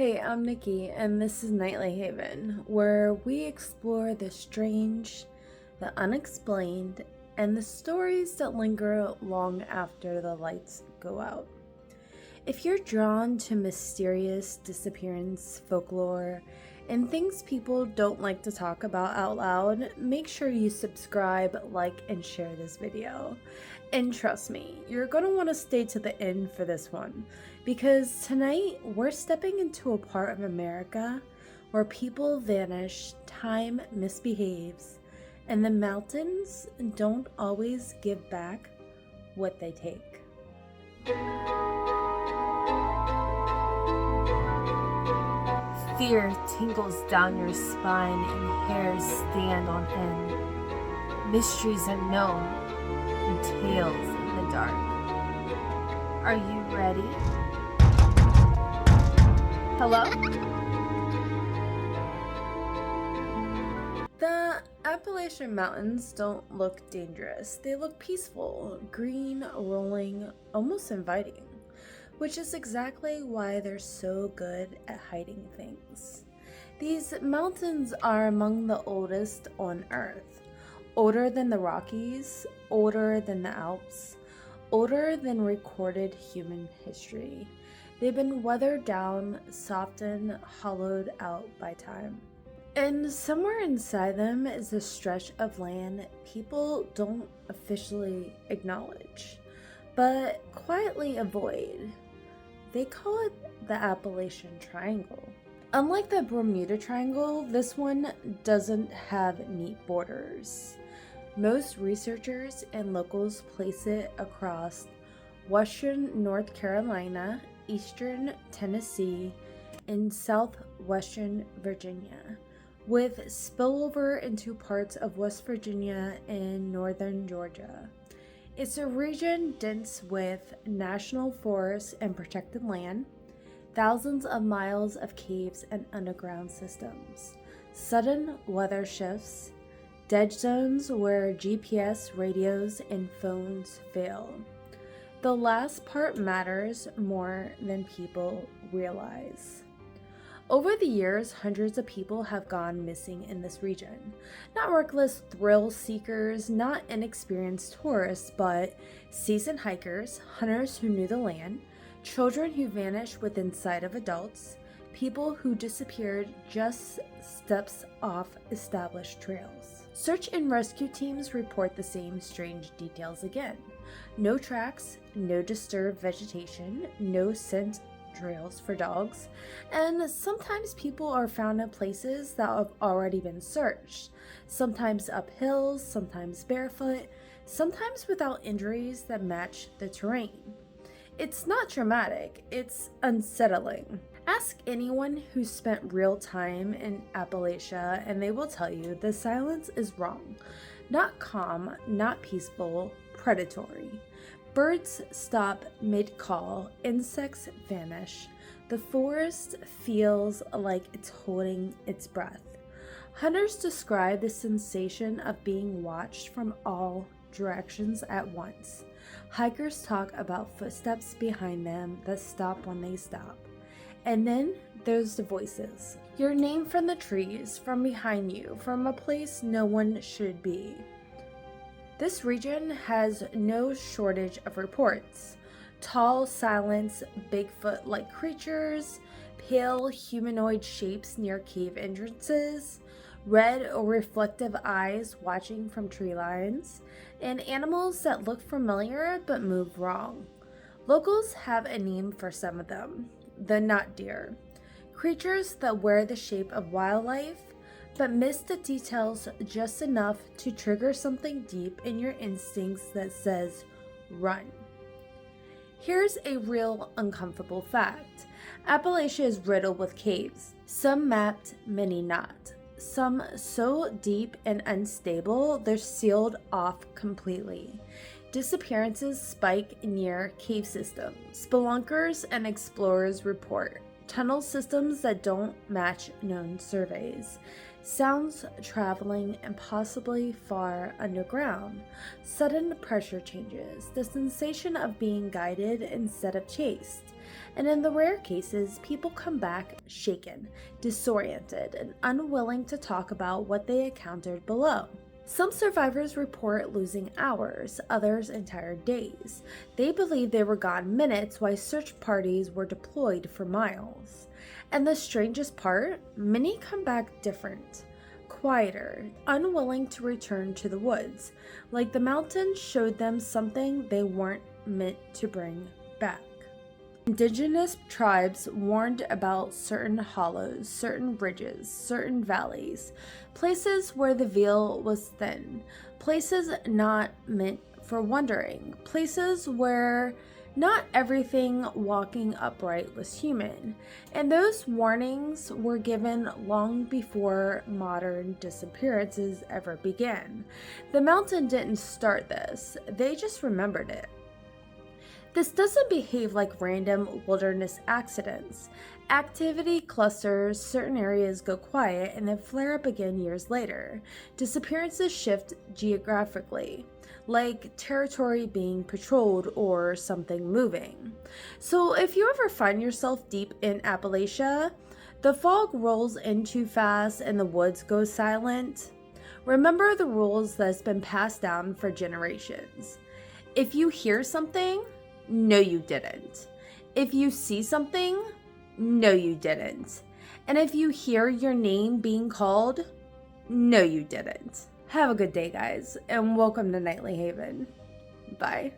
Hey, I'm Nikki, and this is NightlyHaven, where we explore the strange, the unexplained, and the stories that linger long after the lights go out. If you're drawn to mysterious disappearance, folklore, and things people don't like to talk about out loud, make sure you subscribe, like, and share this video. And trust me, you're going to want to stay to the end for this one, because tonight we're stepping into a part of America where people vanish, time misbehaves, and the mountains don't always give back what they take. Fear tingles down your spine and hairs stand on end. Mysteries unknown and tales in the dark. Are you ready? Hello? The Appalachian Mountains don't look dangerous. They look peaceful, green, rolling, almost inviting. Which is exactly why they're so good at hiding things. These mountains are among the oldest on Earth. Older than the Rockies, older than the Alps, older than recorded human history. They've been weathered down, softened, hollowed out by time. And somewhere inside them is a stretch of land people don't officially acknowledge, but quietly avoid. They call it the Appalachian Triangle. Unlike the Bermuda Triangle, this one doesn't have neat borders. Most researchers and locals place it across western North Carolina, eastern Tennessee, and southwestern Virginia, with spillover into parts of West Virginia and northern Georgia. It's a region dense with national forests and protected land, thousands of miles of caves and underground systems, sudden weather shifts, dead zones where GPS, radios, and phones fail. The last part matters more than people realize. Over the years, hundreds of people have gone missing in this region. Not reckless thrill seekers, not inexperienced tourists, but seasoned hikers, hunters who knew the land, children who vanished within sight of adults, people who disappeared just steps off established trails. Search and rescue teams report the same strange details again. No tracks, no disturbed vegetation, no scent trails for dogs, and sometimes people are found in places that have already been searched, sometimes up hills, sometimes barefoot, sometimes without injuries that match the terrain. It's not traumatic, it's unsettling. Ask anyone who spent real time in Appalachia and they will tell you the silence is wrong. Not calm, not peaceful, predatory. Birds stop mid-call, insects vanish. The forest feels like it's holding its breath. Hunters describe the sensation of being watched from all directions at once. Hikers talk about footsteps behind them that stop when they stop. And then there's the voices. Your name from the trees, from behind you, from a place no one should be. This region has no shortage of reports. Tall, silent, Bigfoot-like creatures, pale humanoid shapes near cave entrances, red or reflective eyes watching from tree lines, and animals that look familiar but move wrong. Locals have a name for some of them, the nut deer, creatures that wear the shape of wildlife but miss the details just enough to trigger something deep in your instincts that says, run. Here's a real uncomfortable fact. Appalachia is riddled with caves, some mapped, many not. Some so deep and unstable, they're sealed off completely. Disappearances spike near cave systems. Spelunkers and explorers report tunnel systems that don't match known surveys. Sounds traveling impossibly far underground. Sudden pressure changes. The sensation of being guided instead of chased. And in the rare cases, people come back shaken, disoriented, and unwilling to talk about what they encountered below. Some survivors report losing hours, others entire days. They believe they were gone minutes while search parties were deployed for miles. And the strangest part, many come back different, quieter, unwilling to return to the woods, like the mountains showed them something they weren't meant to bring back. Indigenous tribes warned about certain hollows, certain ridges, certain valleys, places where the veil was thin, places not meant for wandering, places where not everything walking upright was human, and those warnings were given long before modern disappearances ever began. The mountain didn't start this, they just remembered it. This doesn't behave like random wilderness accidents. Activity clusters, certain areas go quiet and then flare up again years later. Disappearances shift geographically, like territory being patrolled or something moving. So if you ever find yourself deep in Appalachia, the fog rolls in too fast and the woods go silent, remember the rules that's been passed down for generations. If you hear something, no you didn't. If you see something, no you didn't. And if you hear your name being called, no you didn't. Have a good day, guys, and welcome to Nightly Haven. Bye.